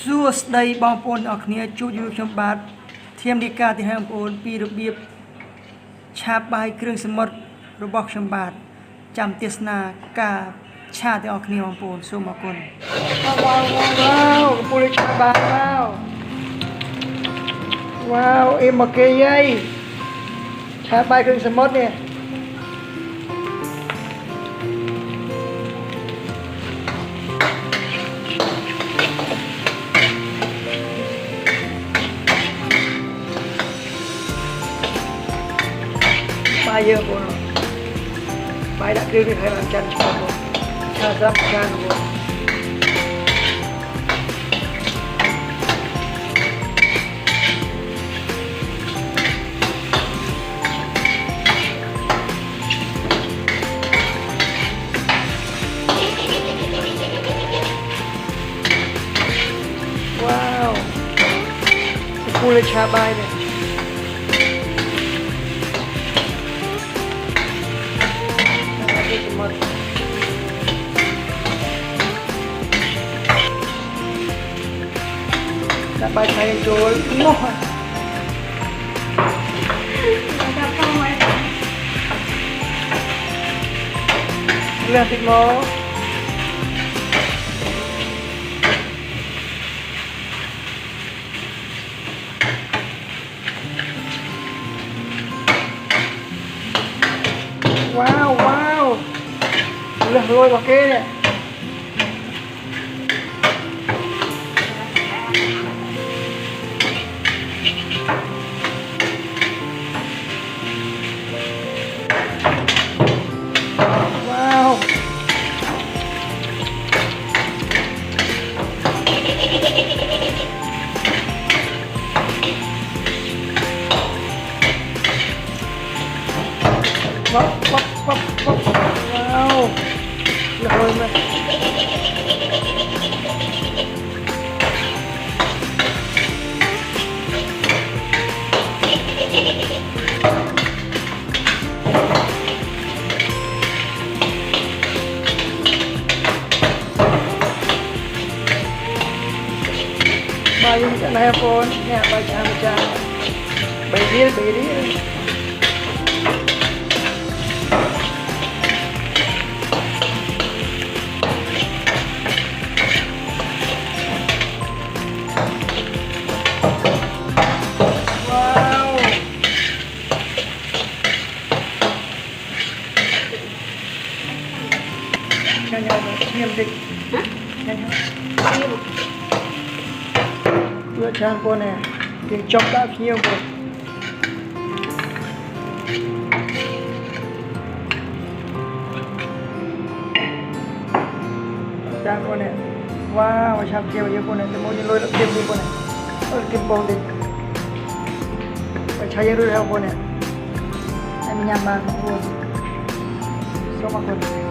សួស្តីបងប្អូនទាំងអស់គ្នាជួបជាមួយខ្ញុំបាទធាមនីកាទី5បងប្អូនពីរបៀបឆាបាយគ្រឿងសមុទ្ររបស់ខ្ញុំបាទចាំទេសនាការឆាទាំងអស់គ្នាបងប្អូនសូមអរគុណវ៉ាវកំពុងឆាបាយវ៉ាវអេមកគេយាយឆាបាយគ្រឿងសមុទ្រនេះបាយយើងបងបាយដាក់គ្រឿងនេះឲ្យបានចាន់ឆ្ងាញ់បងឆាស្រាប់ចានបងវ៉ាវគូលឆាបាយនេះដាក់បាយថៃចូលមកដាក់ផងមកលើតិចមកវ៉ាវលើរយរបស់គេនេះwow rồi mà bài những cái này phone nè bài cha bài đi nhau nghiêm định bữa chan con này tiếng chọc đã nhiều rồi chan con này wow chạm kia bao nhiêu con này thì mỗi lôi nó kiếm đi con này kiếm bông đi phải chạy rồi theo con này em nhằm mà không luôn số mà con